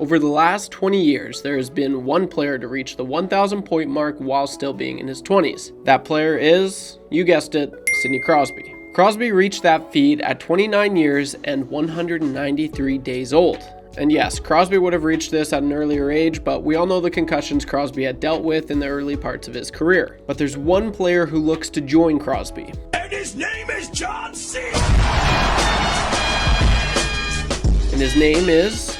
Over the last 20 years, there has been one player to reach the 1,000 point mark while still being in his 20s. That player is, you guessed it, Sidney Crosby. Crosby reached that feat at 29 years and 193 days old. And yes, Crosby would have reached this at an earlier age, but we all know the concussions Crosby had dealt with in the early parts of his career. But there's one player who looks to join Crosby. And his name is John Cena! And his name is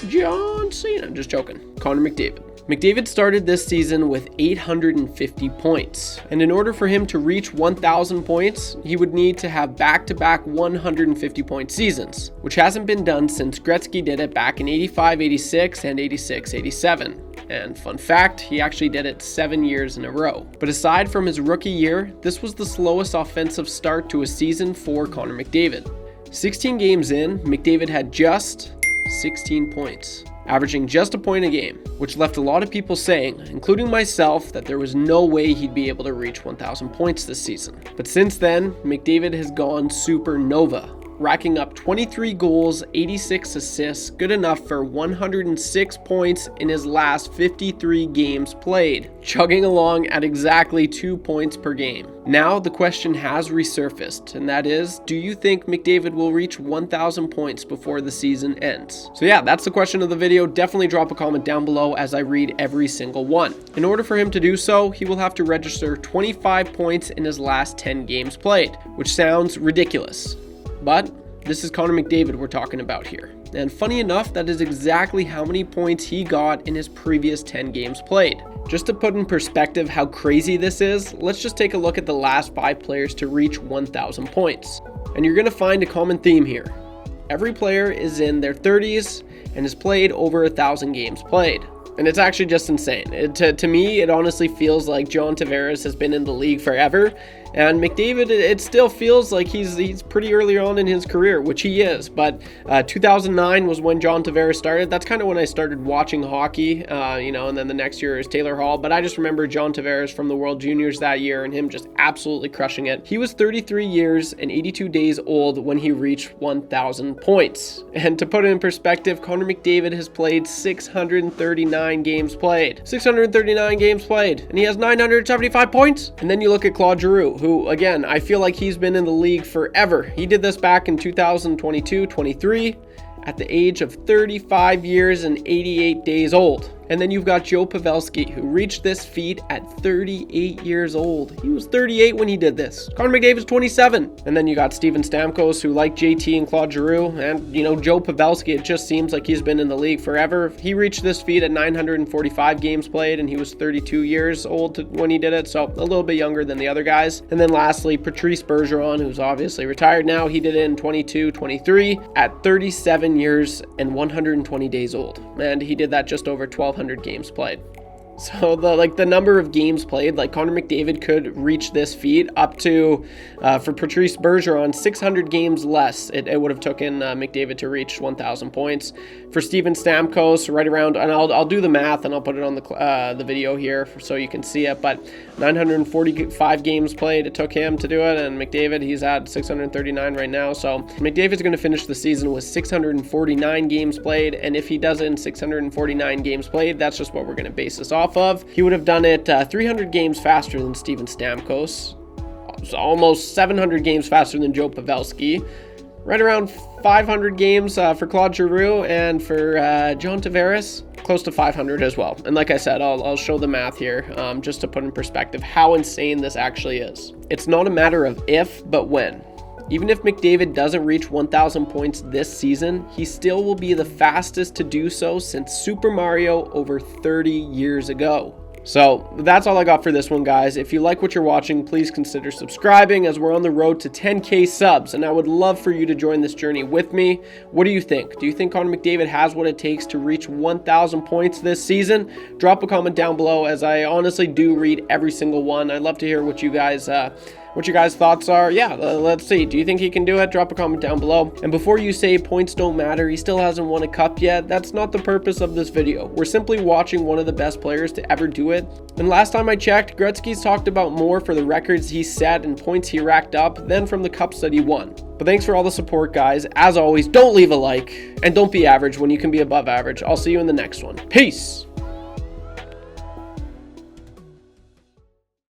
John Cena. Just joking. Connor McDavid. McDavid started this season with 850 points, and in order for him to reach 1,000 points, he would need to have back-to-back 150-point seasons, which hasn't been done since Gretzky did it back in 85-86 and 86-87. And fun fact, he actually did it 7 years in a row. But aside from his rookie year, this was the slowest offensive start to a season for Connor McDavid. 16 games in, McDavid had just 16 points, averaging just a point a game, which left a lot of people saying, including myself, that there was no way he'd be able to reach 1,000 points this season. But since then, McDavid has gone supernova, racking up 23 goals, 86 assists, good enough for 106 points in his last 53 games played, chugging along at exactly 2 points per game. Now the question has resurfaced, and that is, do you think McDavid will reach 1,000 points before the season ends? So yeah, that's the question of the video. Definitely drop a comment down below as I read every single one. In order for him to do so, he will have to register 25 points in his last 10 games played, which sounds ridiculous. But this is Connor McDavid we're talking about here. And funny enough, that is exactly how many points he got in his previous 10 games played. Just to put in perspective how crazy this is, let's just take a look at the last 5 players to reach 1,000 points. And you're going to find a common theme here. Every player is in their 30s and has played over 1,000 games played. And it's actually just insane. To me, it honestly feels like John Tavares has been in the league forever. And McDavid, it still feels like he's pretty early on in his career, which he is. But 2009 was when John Tavares started. That's kind of when I started watching hockey, and then the next year is Taylor Hall. But I just remember John Tavares from the World Juniors that year and him just absolutely crushing it. He was 33 years and 82 days old when he reached 1,000 points. And to put it in perspective, Connor McDavid has played 639 games played. 639 games played. And he has 975 points. And then you look at Claude Giroux, who, again, I feel like he's been in the league forever. He did this back in 2022-23 at the age of 35 years and 88 days old. And then you've got Joe Pavelski, who reached this feat at 38 years old. He was 38 when he did this. Connor McDavid's 27. And then you got Steven Stamkos, who, like JT and Claude Giroux, and, Joe Pavelski, it just seems like he's been in the league forever. He reached this feat at 945 games played, and he was 32 years old when he did it, so a little bit younger than the other guys. And then lastly, Patrice Bergeron, who's obviously retired now. He did it in 22-23 at 37 years and 120 days old. And he did that just over 1,200 games played. So the number of games played, like Connor McDavid could reach this feat up to, for Patrice Bergeron, 600 games less. It would have taken McDavid to reach 1,000 points. For Steven Stamkos, right around, and I'll do the math and I'll put it on the video here so you can see it, but 945 games played it took him to do it, and McDavid, he's at 639 right now. So McDavid's going to finish the season with 649 games played, and if he does it in 649 games played, that's just what we're going to base this off of. He would have done it 300 games faster than Steven Stamkos, almost 700 games faster than Joe Pavelski, right around 500 games for Claude Giroux, and for John Tavares, close to 500 as well. And like I said, I'll show the math here just to put in perspective how insane this actually is. It's not a matter of if, but when. Even if McDavid doesn't reach 1,000 points this season, he still will be the fastest to do so since Super Mario over 30 years ago. So that's all I got for this one, guys. If you like what you're watching, please consider subscribing, as we're on the road to 10K subs, and I would love for you to join this journey with me. What do you think? Do you think Connor McDavid has what it takes to reach 1,000 points this season? Drop a comment down below, as I honestly do read every single one. I'd love to hear what you guys thoughts are. Yeah, let's see. Do you think he can do it? Drop a comment down below. And before you say points don't matter, he still hasn't won a cup yet, that's not the purpose of this video. We're simply watching one of the best players to ever do it. And last time I checked, Gretzky's talked about more for the records he set and points he racked up than from the cups that he won. But thanks for all the support, guys. As always, don't leave a like, and don't be average when you can be above average. I'll see you in the next one. Peace!